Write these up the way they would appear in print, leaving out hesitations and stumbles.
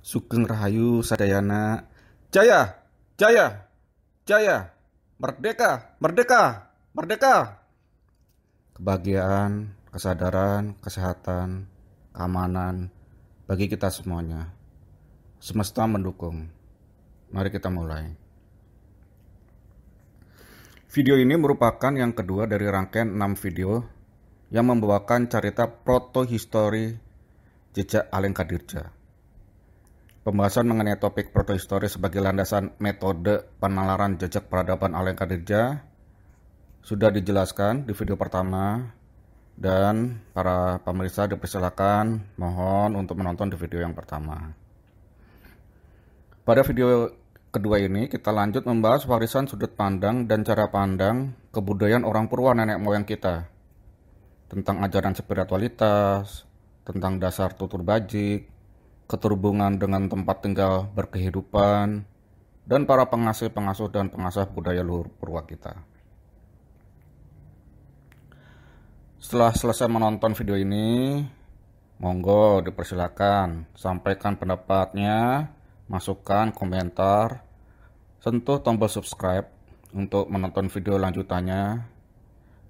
Sugeng Rahayu Sadayana. Jaya, Jaya, Jaya. Merdeka, Merdeka, Merdeka. Kebahagiaan, kesadaran, kesehatan, keamanan bagi kita semuanya. Semesta mendukung. Mari kita mulai. Video ini merupakan yang kedua dari rangkaian 6 video yang membawakan cerita protohistori jejak Alengka Dirja. Pembahasan mengenai topik protohistori sebagai landasan metode penalaran jejak peradaban Alengka Dirja sudah dijelaskan di video pertama, dan para pemirsa dipersilakan mohon untuk menonton di video yang pertama. Pada video kedua ini kita lanjut membahas warisan sudut pandang dan cara pandang kebudayaan orang Purwa nenek moyang kita, tentang ajaran spiritualitas, tentang dasar tutur bajik, keterhubungan dengan tempat tinggal berkehidupan, dan para pengasuh dan pengasah budaya luhur Purwa kita. Setelah selesai menonton video ini, monggo dipersilakan sampaikan pendapatnya, masukan, komentar, sentuh tombol subscribe untuk menonton video lanjutannya,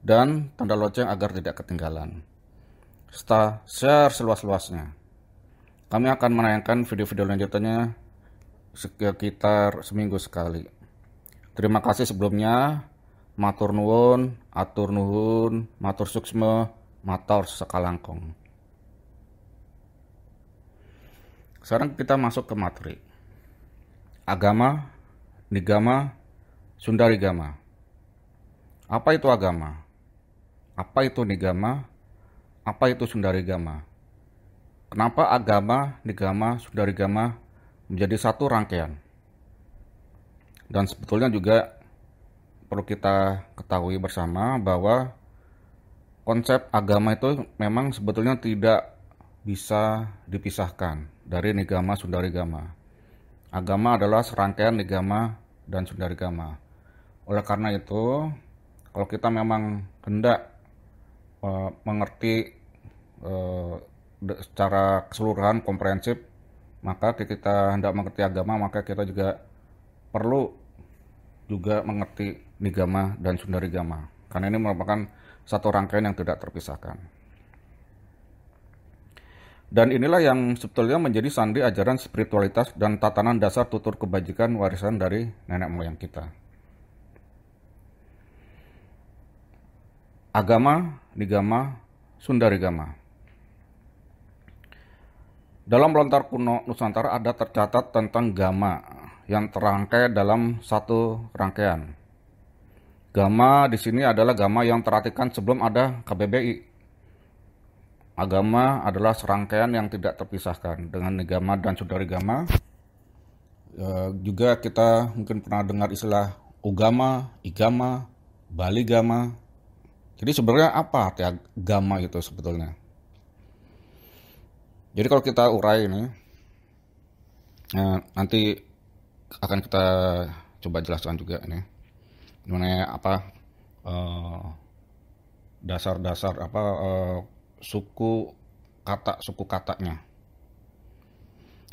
dan tanda lonceng agar tidak ketinggalan. Serta share seluas-luasnya. Kami akan menayangkan video-video lanjutannya sekitar seminggu sekali. Terima kasih sebelumnya. Matur nuwun, atur nuhun, matur suksma, matur sekalangkong. Sekarang kita masuk ke materi. Agama, nigama, sundarigama. Apa itu agama? Apa itu nigama? Apa itu sundarigama? Kenapa agama, nigama, sundarigama menjadi satu rangkaian? Dan sebetulnya juga perlu kita ketahui bersama bahwa konsep agama itu memang sebetulnya tidak bisa dipisahkan dari nigama, sundarigama. Agama adalah serangkaian nigama dan sundarigama. Oleh karena itu, kalau kita memang hendak mengerti secara keseluruhan komprehensif, maka kita hendak mengerti agama, maka kita juga perlu juga mengerti nigama dan sundarigama, karena ini merupakan satu rangkaian yang tidak terpisahkan. Dan inilah yang sebetulnya menjadi sandi ajaran spiritualitas dan tatanan dasar tutur kebajikan warisan dari nenek moyang kita. Agama, nigama, sundarigama. Dalam lontar kuno Nusantara ada tercatat tentang gama yang terangkai dalam satu rangkaian. Gama di sini adalah gama yang terartikan sebelum ada KBBI. Agama adalah serangkaian yang tidak terpisahkan dengan nigama dan sundarigama. Juga kita mungkin pernah dengar istilah ugama, igama, baligama. Jadi sebenarnya apa arti agama itu sebetulnya? Jadi kalau kita urai ini, nanti akan kita coba jelaskan juga ini mengenai apa dasar-dasar apa suku katanya,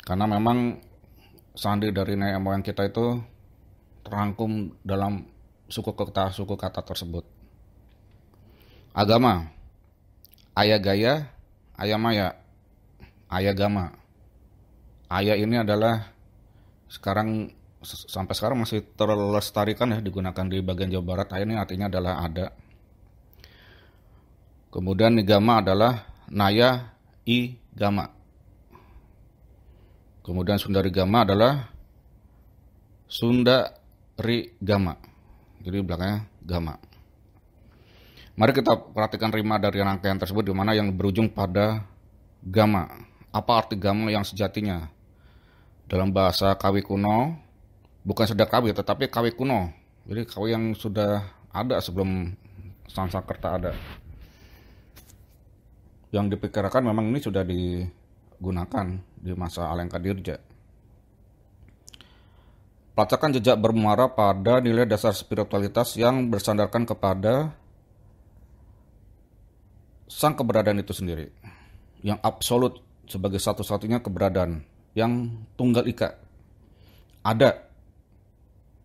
karena memang sandi dari nenek moyang kita itu terangkum dalam suku kata tersebut. Agama, aya gaya, aya maya, aya gama. Aya ini adalah sampai sekarang masih terlestarikan ya, digunakan di bagian Jawa Barat. Ini artinya adalah ada. Kemudian nigama adalah naya i gama. Kemudian sundarigama adalah sundarigama. Jadi belakangnya gama. Mari kita perhatikan rima dari rangkaian tersebut, di mana yang berujung pada gama. Apa arti gama yang sejatinya? Dalam bahasa Kawi kuno, bukan sekedar Kawi, tetapi Kawi kuno. Jadi Kawi yang sudah ada sebelum Sanskerta ada. Yang dipikirkan memang ini sudah digunakan di masa Alengka Dirja. Pelacakan jejak bermuara pada nilai dasar spiritualitas yang bersandarkan kepada sang keberadaan itu sendiri, yang absolut sebagai satu-satunya keberadaan yang tunggal ika. Ada.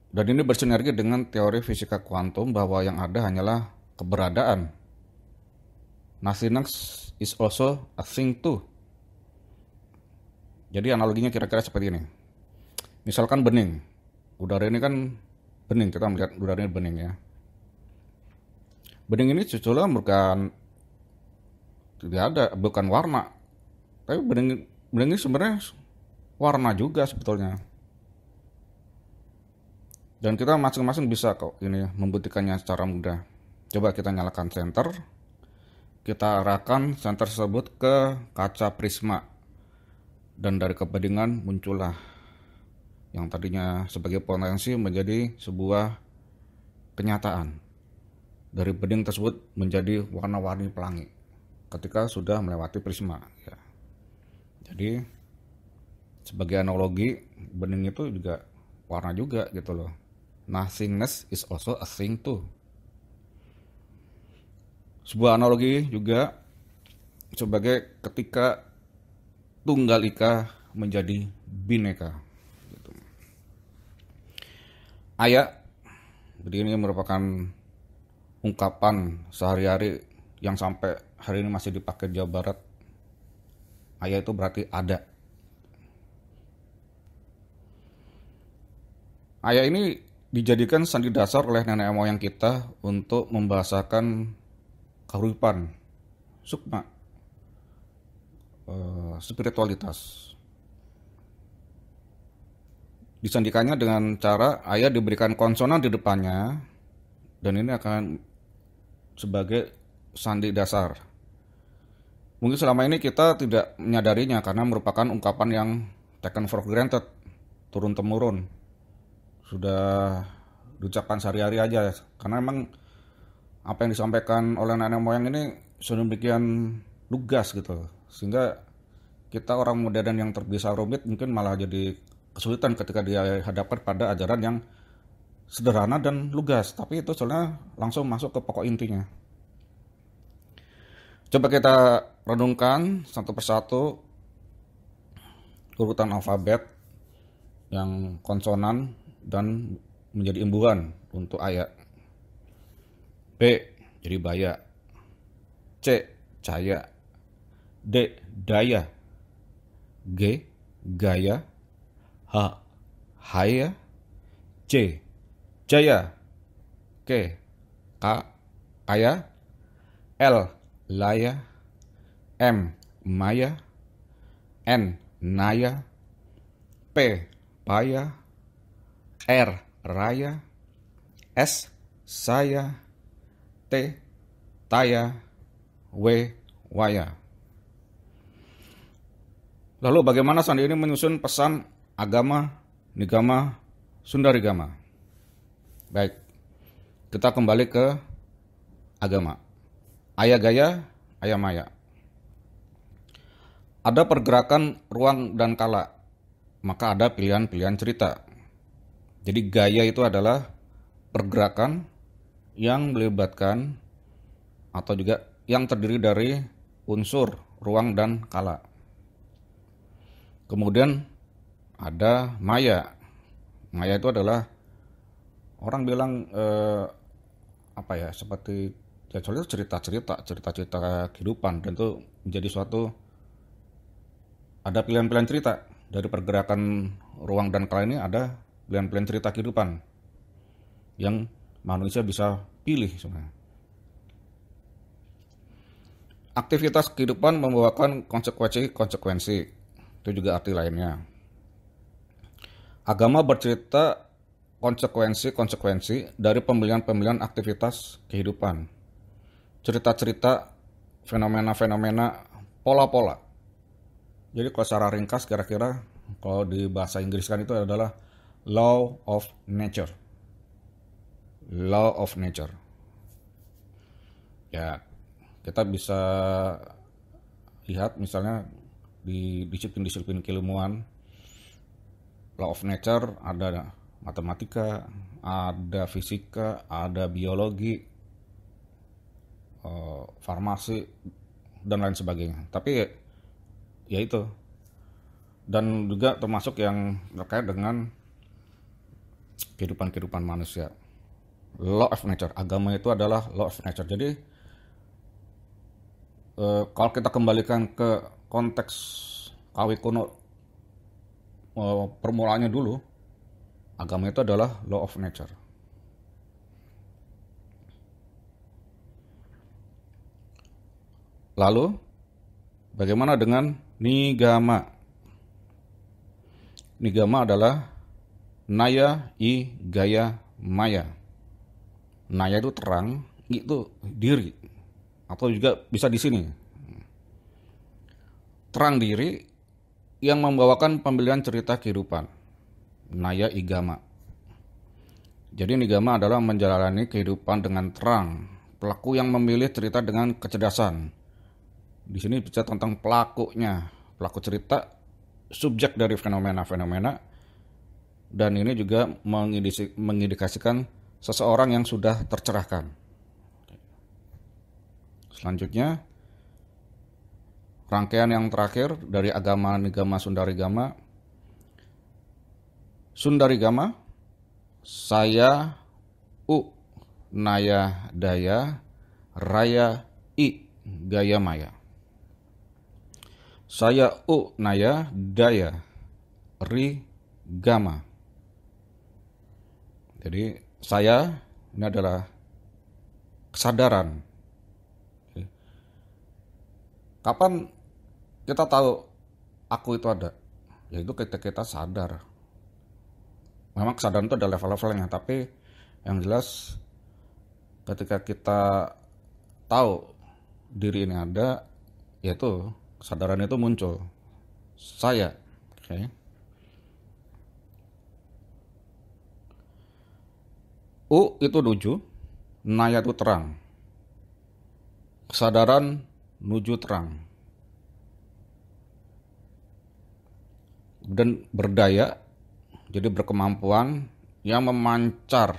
Dan ini bersinergi dengan teori fisika kuantum bahwa yang ada hanyalah keberadaan. Nothingness is also a thing too. Jadi analoginya kira-kira seperti ini. Misalkan bening. Udara ini kan bening, kita melihat udara ini bening ya. Bening ini sebetulnya bukan warna. Tapi bening ini sebenarnya warna juga sebetulnya. Dan kita masing-masing bisa kok ini membuktikannya secara mudah. Coba kita nyalakan senter. Kita arahkan senter tersebut ke kaca prisma. Dan dari kebeningan muncullah yang tadinya sebagai potensi menjadi sebuah kenyataan. Dari bening tersebut menjadi warna-warni pelangi ketika sudah melewati prisma ya. Jadi sebagai analogi, bening itu juga warna juga gitu loh. Nothingness is also a thing too. Sebuah analogi juga sebagai ketika tunggal ika menjadi bineka gitu. Aya, jadi ini merupakan ungkapan sehari-hari yang sampai hari ini masih dipakai di Jawa Barat. Aya itu berarti ada. Aya ini dijadikan sandi dasar oleh nenek moyang kita untuk membahasakan kehidupan, sukma, spiritualitas. Disandikannya dengan cara aya diberikan konsonan di depannya, dan ini akan sebagai sandi dasar. Mungkin selama ini kita tidak menyadarinya karena merupakan ungkapan yang taken for granted, turun-temurun. Sudah diucapkan sehari-hari aja. Karena memang apa yang disampaikan oleh nenek moyang ini sedemikian lugas gitu. Sehingga kita orang modern yang terbiasa rumit mungkin malah jadi kesulitan ketika dihadapkan pada ajaran yang sederhana dan lugas. Tapi itu soalnya langsung masuk ke pokok intinya. Coba kita renungkan satu persatu urutan alfabet yang konsonan dan menjadi imbuhan untuk aya. B jadi baya, C caya, D daya, G gaya, H haya, C jaya, K kaya, L laya, M maya, N naya, P paya, R raya, S saya, T taya, W waya. Lalu bagaimana sandi ini menyusun pesan agama, nigama, sundarigama? Baik, kita kembali ke agama. Aya gaya, aya maya. Ada pergerakan ruang dan kala, maka ada pilihan-pilihan cerita. Jadi gaya itu adalah pergerakan yang melibatkan atau juga yang terdiri dari unsur ruang dan kala. Kemudian ada maya. Maya itu adalah orang bilang seperti ya soalnya cerita-cerita kehidupan, dan itu menjadi suatu ada pilihan-pilihan cerita dari pergerakan ruang dan kala ini, ada pilihan-pilihan cerita kehidupan yang manusia bisa pilih sebenarnya. Aktivitas kehidupan membawakan konsekuensi, itu juga arti lainnya. Agama bercerita konsekuensi dari pemilihan-pemilihan aktivitas kehidupan. Cerita-cerita, fenomena-fenomena, pola-pola. Jadi kalau secara ringkas kira-kira kalau di bahasa Inggris kan itu adalah law of nature. Law of nature. Ya, kita bisa lihat misalnya di disiplin-disiplin keilmuan, law of nature ada matematika, ada fisika, ada biologi, farmasi, dan lain sebagainya. Tapi ya itu, dan juga termasuk yang terkait dengan kehidupan manusia. Law of nature, agama itu adalah law of nature. Jadi kalau kita kembalikan ke konteks kawi kuno, permulaannya dulu, agama itu adalah law of nature. Lalu bagaimana dengan nigama? Nigama adalah naya i gaya maya. Naya itu terang, itu diri, atau juga bisa di sini terang diri yang membawakan pembelian cerita kehidupan. Naya igama. Jadi nigama adalah menjalani kehidupan dengan terang. Pelaku yang memilih cerita dengan kecerdasan. Di sini bicara tentang pelakunya, pelaku cerita, subjek dari fenomena-fenomena, dan ini juga mengindikasikan seseorang yang sudah tercerahkan. Selanjutnya, rangkaian yang terakhir dari agama nigama Sundarigama. Sundarigama, saya u naya daya raya i gaya maya. Saya u naya daya ri gama. Jadi saya ini adalah kesadaran. Kapan kita tahu aku itu ada? Yaitu ketika kita sadar. Memang kesadaran itu ada level-levelnya, tapi yang jelas ketika kita tahu diri ini ada, yaitu kesadaran itu muncul. Saya, okay. U itu nuju, naya itu terang. Kesadaran nuju terang. Dan berdaya, jadi berkemampuan yang memancar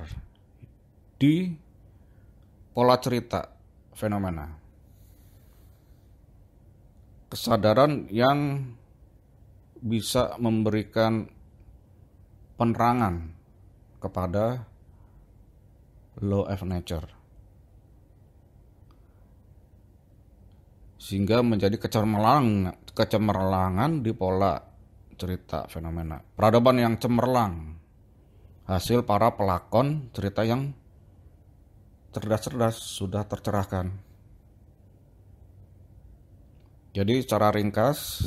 di pola cerita fenomena. Kesadaran yang bisa memberikan penerangan kepada law of nature, sehingga menjadi kecemerlangan di pola cerita fenomena. Peradaban yang cemerlang, hasil para pelakon cerita yang cerdas-cerdas sudah tercerahkan. Jadi secara ringkas,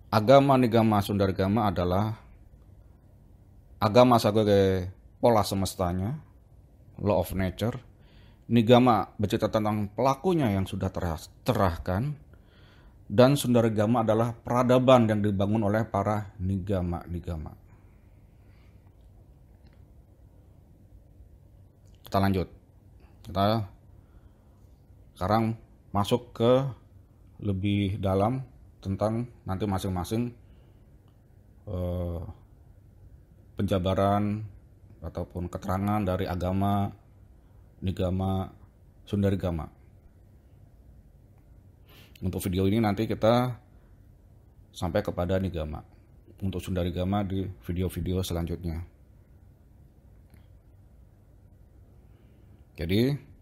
agama nigama Sundarigama adalah agama sebagai pola semestanya, law of nature. Nigama bercerita tentang pelakunya yang sudah tercerahkan, dan Sundarigama adalah peradaban yang dibangun oleh para nigama-nigama. Kita lanjut. Kita sekarang masuk ke lebih dalam tentang nanti masing-masing penjabaran ataupun keterangan dari agama nigama Sundarigama. Untuk video ini nanti kita sampai kepada nigama. Untuk Sundarigama di video-video selanjutnya. Jadi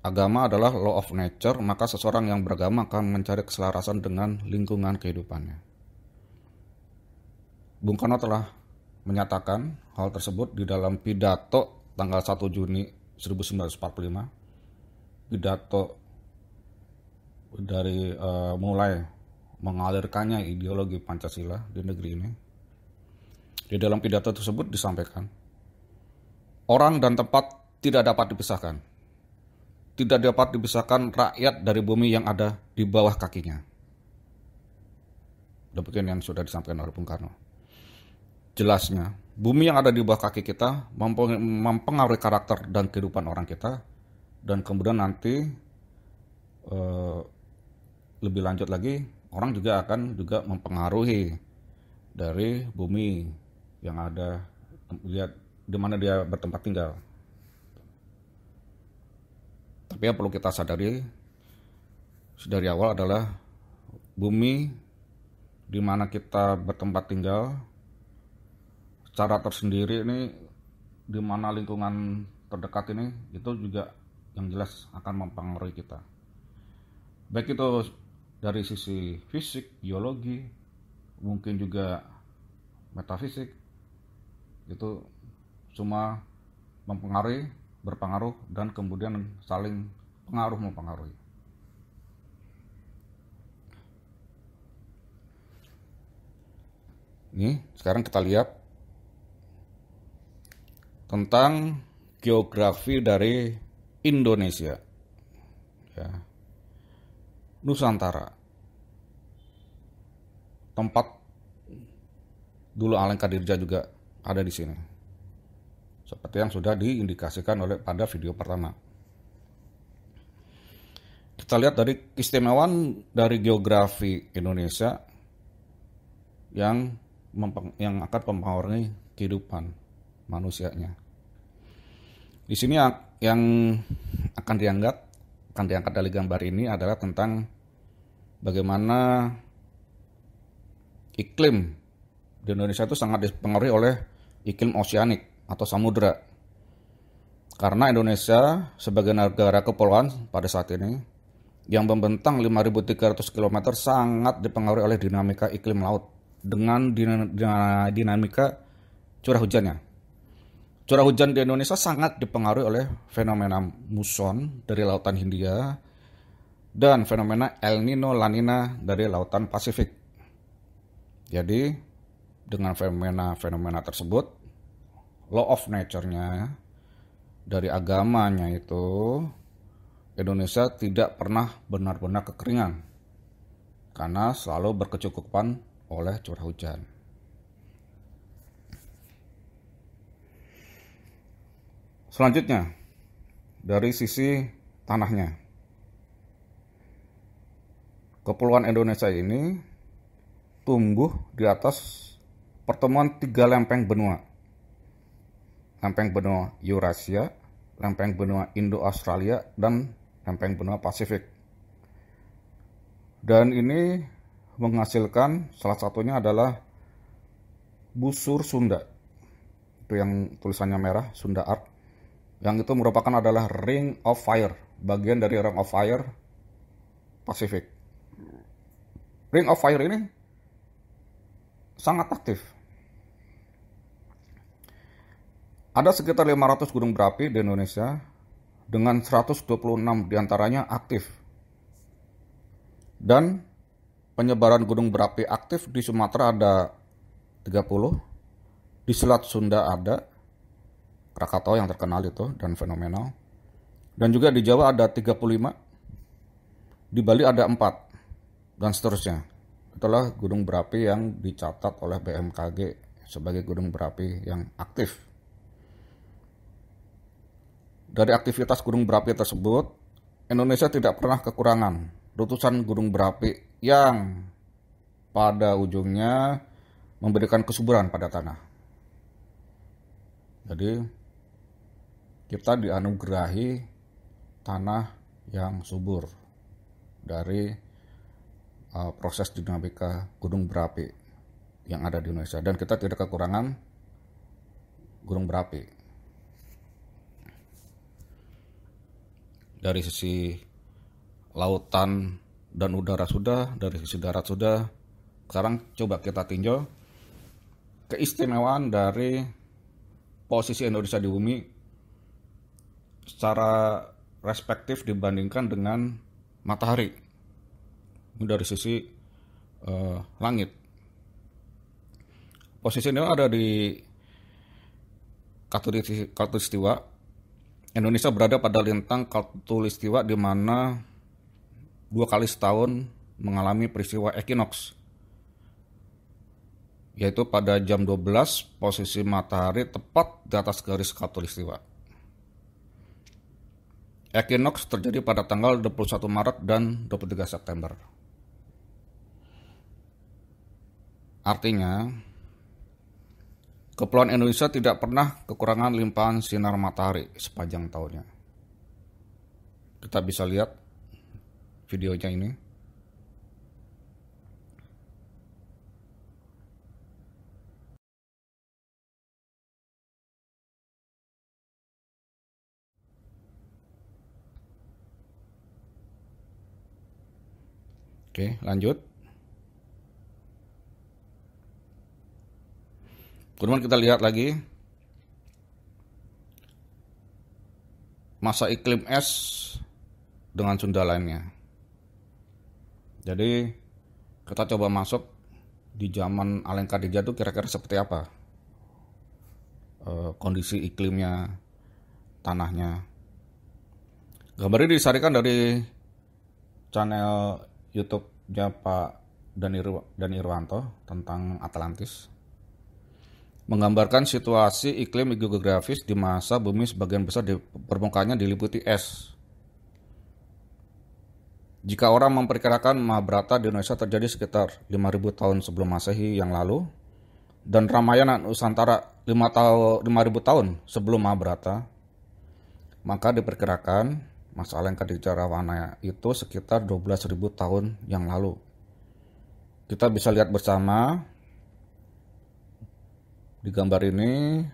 agama adalah law of nature, maka seseorang yang beragama akan mencari keselarasan dengan lingkungan kehidupannya. Bung Karno telah menyatakan hal tersebut di dalam pidato tanggal 1 Juni 1945. Pidato dari mulai mengalirkannya ideologi Pancasila di negeri ini. Di dalam pidato tersebut disampaikan, orang dan tempat tidak dapat dipisahkan. Tidak dapat dipisahkan rakyat dari bumi yang ada di bawah kakinya. Demikian yang sudah disampaikan oleh Bung Karno. Jelasnya, bumi yang ada di bawah kaki kita mempengaruhi karakter dan kehidupan orang kita, dan kemudian nanti lebih lanjut lagi, orang juga akan juga mempengaruhi dari bumi yang ada di mana dia bertempat tinggal. Tapi yang perlu kita sadari, dari awal adalah bumi di mana kita bertempat tinggal secara tersendiri ini, di mana lingkungan terdekat ini itu juga yang jelas akan mempengaruhi kita. Baik itu dari sisi fisik, biologi, mungkin juga metafisik, itu semua berpengaruh dan kemudian saling mempengaruhi. Ini sekarang kita lihat tentang geografi dari Indonesia, ya, Nusantara, tempat dulu Alengkadirja juga ada di sini, seperti yang sudah diindikasikan pada video pertama. Kita lihat dari keistimewaan dari geografi Indonesia yang akan mempengaruhi kehidupan manusianya. Di sini yang akan diangkat dari gambar ini adalah tentang bagaimana iklim di Indonesia itu sangat dipengaruhi oleh iklim oseanik atau samudra. Karena Indonesia sebagai negara kepulauan pada saat ini yang membentang 5.300 km sangat dipengaruhi oleh dinamika iklim laut dengan dinamika curah hujannya. Curah hujan di Indonesia sangat dipengaruhi oleh fenomena muson dari Lautan Hindia dan fenomena El Nino La Nina dari Lautan Pasifik. Jadi dengan fenomena tersebut, law of nature-nya dari agamanya itu, Indonesia tidak pernah benar-benar kekeringan karena selalu berkecukupan oleh curah hujan. Selanjutnya, dari sisi tanahnya, Kepulauan Indonesia ini tumbuh di atas pertemuan 3 lempeng benua. Lempeng benua Eurasia, lempeng benua Indo-Australia, dan lempeng benua Pasifik. Dan ini menghasilkan salah satunya adalah busur Sunda. Itu yang tulisannya merah, Sunda Art. Yang itu merupakan adalah Ring of Fire, bagian dari Ring of Fire Pasifik. Ring of Fire ini sangat aktif. Ada sekitar 500 gunung berapi di Indonesia dengan 126 diantaranya aktif. Dan penyebaran gunung berapi aktif di Sumatera ada 30, di Selat Sunda ada, Krakatau yang terkenal itu dan fenomenal. Dan juga di Jawa ada 35, di Bali ada 4, dan seterusnya. Itulah gunung berapi yang dicatat oleh BMKG sebagai gunung berapi yang aktif. Dari aktivitas gunung berapi tersebut, Indonesia tidak pernah kekurangan letusan gunung berapi yang pada ujungnya memberikan kesuburan pada tanah. Jadi kita dianugerahi tanah yang subur dari proses dinamika gunung berapi yang ada di Indonesia, dan kita tidak kekurangan gunung berapi. Dari sisi lautan dan udara sudah, dari sisi darat sudah. Sekarang coba kita tinjau keistimewaan dari posisi Indonesia di bumi secara respektif dibandingkan dengan matahari. Ini dari sisi langit. Posisi ini ada di Khatulistiwa. Indonesia berada pada lintang Khatulistiwa di mana 2 kali setahun mengalami peristiwa equinox, yaitu pada jam 12 posisi matahari tepat di atas garis Khatulistiwa. Equinox terjadi pada tanggal 21 Maret dan 23 September. Artinya, Kepulauan Indonesia tidak pernah kekurangan limpahan sinar matahari sepanjang tahunnya. Kita bisa lihat videonya ini. Oke, lanjut. Kemudian kita lihat lagi masa iklim es dengan Sunda lainnya. Jadi kita coba masuk di zaman Aleng Khadijah itu kira-kira seperti apa kondisi iklimnya, tanahnya. Gambar ini disarikan dari channel YouTube-nya Pak Dani Irwanto tentang Atlantis, menggambarkan situasi iklim geografis di masa bumi sebagian besar di permukaannya diliputi es. Jika orang memperkirakan Mahabharata di Indonesia terjadi sekitar 5.000 tahun sebelum Masehi yang lalu, dan Ramayana Nusantara 5.000 tahun sebelum Mahabharata, maka diperkirakan masa Aleng Khadijah Rawana itu sekitar 12.000 tahun yang lalu. Kita bisa lihat bersama di gambar ini,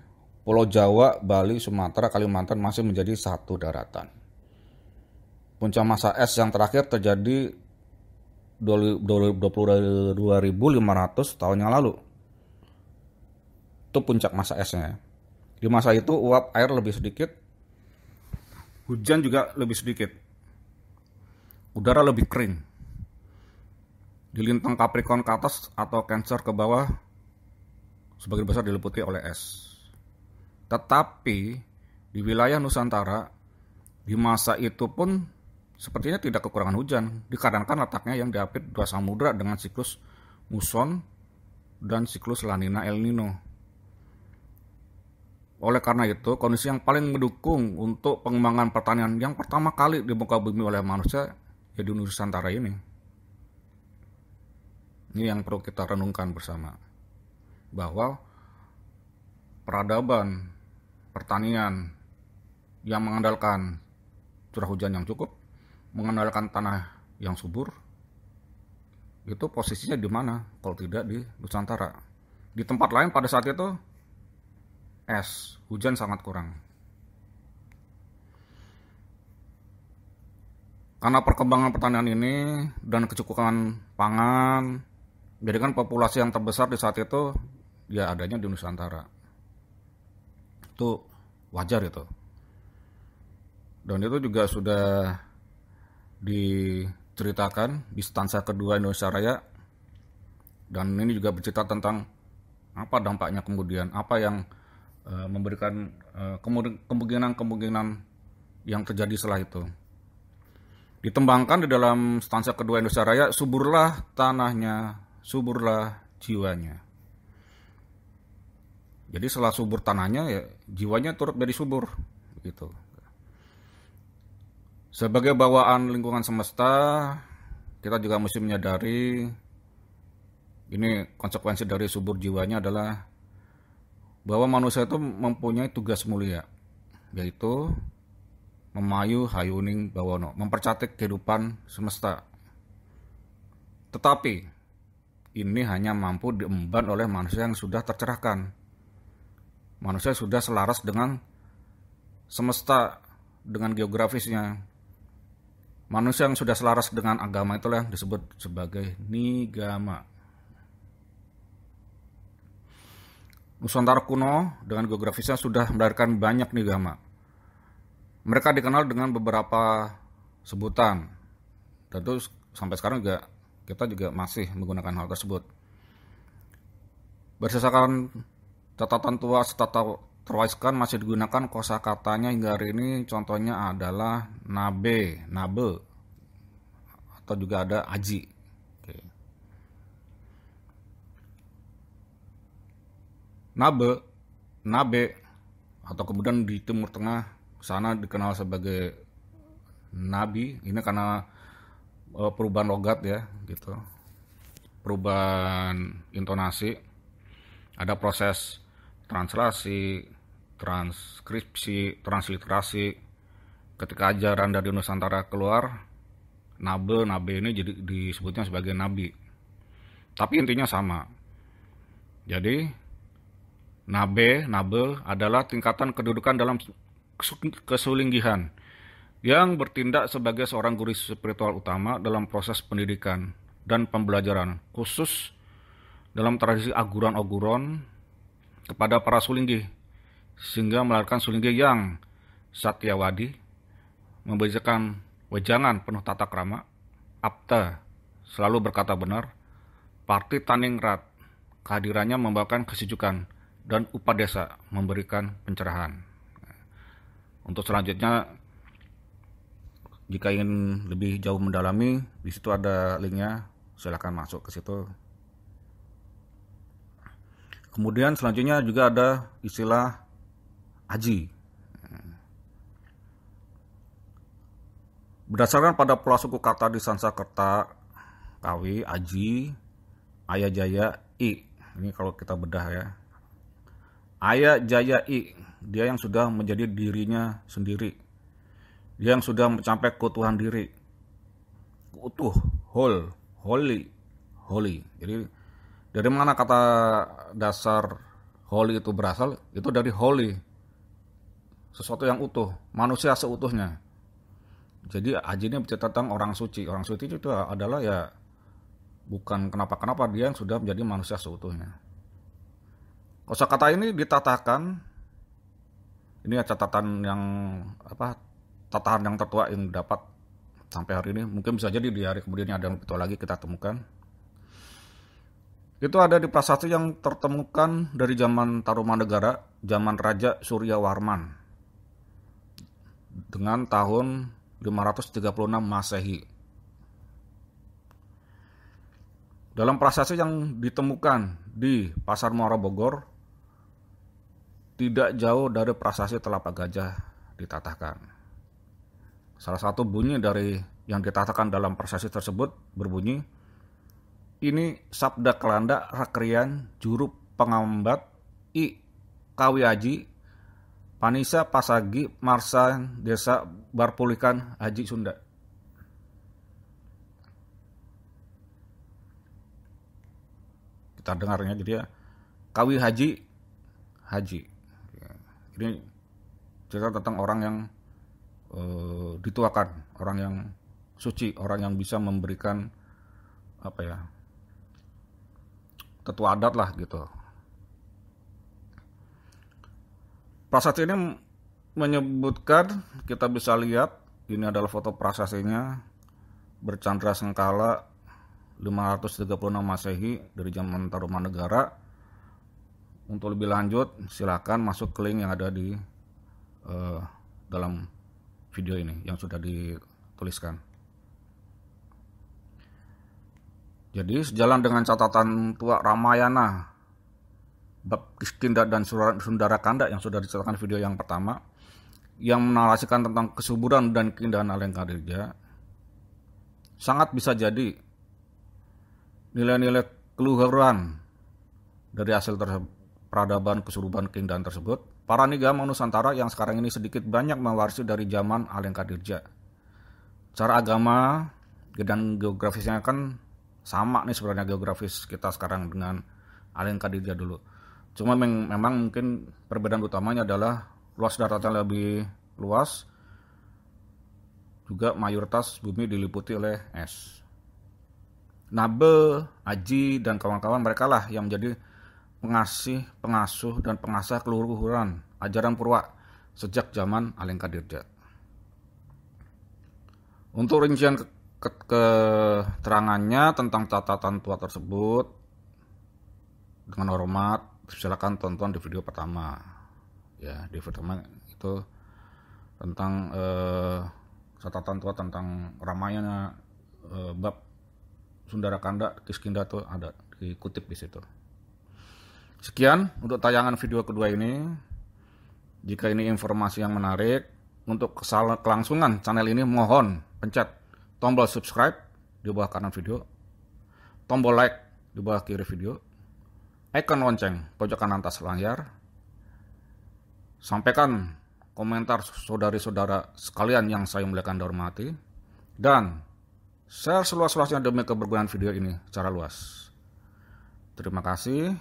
Pulau Jawa, Bali, Sumatera, Kalimantan masih menjadi satu daratan. Puncak masa es yang terakhir terjadi 22.500 tahun yang lalu. Itu puncak masa esnya. Di masa itu uap air lebih sedikit, hujan juga lebih sedikit, udara lebih kering. Di lintang Capricorn ke atas atau Cancer ke bawah sebagian besar diliputi oleh es. Tetapi di wilayah Nusantara di masa itu pun sepertinya tidak kekurangan hujan, dikarenakan letaknya yang diapit dua samudra dengan siklus muson dan siklus La Nina El Nino. Oleh karena itu, kondisi yang paling mendukung untuk pengembangan pertanian yang pertama kali di muka bumi oleh manusia ya di Nusantara ini. Ini yang perlu kita renungkan bersama, bahwa peradaban pertanian yang mengandalkan curah hujan yang cukup, mengandalkan tanah yang subur, itu posisinya di mana kalau tidak di Nusantara. Di tempat lain pada saat itu es, hujan sangat kurang. Karena perkembangan pertanian ini dan kecukupan pangan, jadikan populasi yang terbesar di saat itu ya adanya di Nusantara. Itu wajar itu. Dan itu juga sudah diceritakan di stansa kedua Indonesia Raya. Dan ini juga bercerita tentang apa dampaknya kemudian, apa yang memberikan kemungkinan-kemungkinan yang terjadi setelah itu. Ditembangkan di dalam stansa kedua Indonesia Raya, suburlah tanahnya, suburlah jiwanya. Jadi setelah subur tanahnya, ya jiwanya turut jadi subur, gitu. Sebagai bawaan lingkungan semesta, kita juga mesti menyadari ini konsekuensi dari subur jiwanya adalah bahwa manusia itu mempunyai tugas mulia, yaitu memayu hayuning bawono, mempercantik kehidupan semesta. Tetapi ini hanya mampu diemban oleh manusia yang sudah tercerahkan. Manusia sudah selaras dengan semesta, dengan geografisnya. Manusia yang sudah selaras dengan agama itulah yang disebut sebagai nigama. Nusantara kuno dengan geografisnya sudah melahirkan banyak nigama. Mereka dikenal dengan beberapa sebutan. Tentu sampai sekarang juga kita juga masih menggunakan hal tersebut. Berdasarkan catatan tua serta terwariskan masih digunakan kosakatanya hingga hari ini. Contohnya adalah nabe, atau juga ada aji. Oke. Nabe, atau kemudian di Timur Tengah sana dikenal sebagai nabi. Ini karena perubahan logat ya, gitu. Perubahan intonasi. Ada proses translasi, transkripsi, transliterasi. Ketika ajaran dari Nusantara keluar, Nabe ini jadi disebutnya sebagai nabi. Tapi intinya sama. Jadi nabe adalah tingkatan kedudukan dalam kesulinggihan yang bertindak sebagai seorang guru spiritual utama dalam proses pendidikan dan pembelajaran, khusus dalam tradisi aguran-oguron kepada para sulinggi, sehingga melahirkan sulinggi yang satyawadi, membacakan wejangan penuh tata krama, apta, selalu berkata benar, parti taningrat, kehadirannya membawakan kesejukan, dan upadesa, memberikan pencerahan. Untuk selanjutnya, jika ingin lebih jauh mendalami, di situ ada linknya, silakan masuk ke situ. Kemudian selanjutnya juga ada istilah aji. Berdasarkan pada pola suku kata di Sanskerta, kawi, aji, aya jaya, i. Ini kalau kita bedah ya. Aya jaya i, dia yang sudah menjadi dirinya sendiri. Dia yang sudah mencapai keutuhan diri. Utuh, holy. Jadi dari mana kata dasar holy itu berasal? Itu dari holy. Sesuatu yang utuh, manusia seutuhnya. Jadi aji ini bercerita tentang orang suci. Orang suci itu adalah ya bukan kenapa-kenapa, dia yang sudah menjadi manusia seutuhnya. Kosakata ini ditatahkan. Ini ya catatan yang tatahan yang tertua yang dapat sampai hari ini. Mungkin bisa jadi di hari kemudian ada yang lebih tua lagi kita temukan. Itu ada di prasasti yang tertemukan dari zaman Tarumanegara, zaman Raja Suryawarman, dengan tahun 536 Masehi. Dalam prasasti yang ditemukan di Pasar Muara Bogor, tidak jauh dari prasasti Telapak Gajah ditatahkan. Salah satu bunyi dari yang ditatahkan dalam prasasti tersebut berbunyi, ini sabda kelanda rakrian juru pengambat i kawi aji panisa pasagi marsa desa barpulikan haji Sunda. Kita dengarnya jadi ya, kawi haji. Ini cerita tentang orang yang dituakan, orang yang suci, orang yang bisa memberikan tetua adat lah gitu. Prasasti ini menyebutkan, kita bisa lihat, ini adalah foto prasastinya, bercandra sengkala 536 Masehi dari zaman Tarumanegara. Untuk lebih lanjut, silakan masuk ke link yang ada di dalam video ini yang sudah dituliskan. Jadi sejalan dengan catatan tua Ramayana, bab Kiskindha dan Sundarakanda yang sudah diceritakan video yang pertama, yang menarasikan tentang kesuburan dan keindahan Alengkadirja, sangat bisa jadi nilai-nilai keluhuran dari hasil peradaban, kesuburan, keindahan tersebut, para nigama Nusantara yang sekarang ini sedikit banyak mewarisi dari zaman Alengkadirja. Cara agama dan geografisnya kan sama nih sebenarnya geografis kita sekarang dengan Alengkadirja dulu. Cuma memang mungkin perbedaan utamanya adalah luas daratnya lebih luas, juga mayoritas bumi diliputi oleh es. Nabe, Aji, dan kawan-kawan mereka lah yang menjadi pengasih, pengasuh, dan pengasah keluhuran ajaran Purwa sejak zaman Alengkadirja. Untuk rincian keterangannya tentang catatan tua tersebut, dengan hormat silakan tonton di video pertama. Ya, di video pertama itu tentang catatan tua tentang Ramayana, bab Sundarakanda, Kiskindha itu ada dikutip di situ. Sekian untuk tayangan video kedua ini. Jika ini informasi yang menarik, untuk kelangsungan channel ini mohon pencet tombol subscribe di bawah kanan video, tombol like di bawah kiri video, icon lonceng pojok kanan atas layar. Sampaikan komentar saudari-saudara sekalian yang saya muliakan dan hormati, dan Share seluas-luasnya demi kebergunaan video ini secara luas. Terima kasih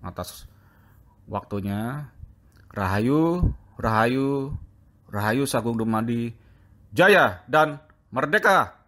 atas waktunya. Rahayu, Rahayu, Rahayu Sagung Dumadi, Jaya dan Merdeka!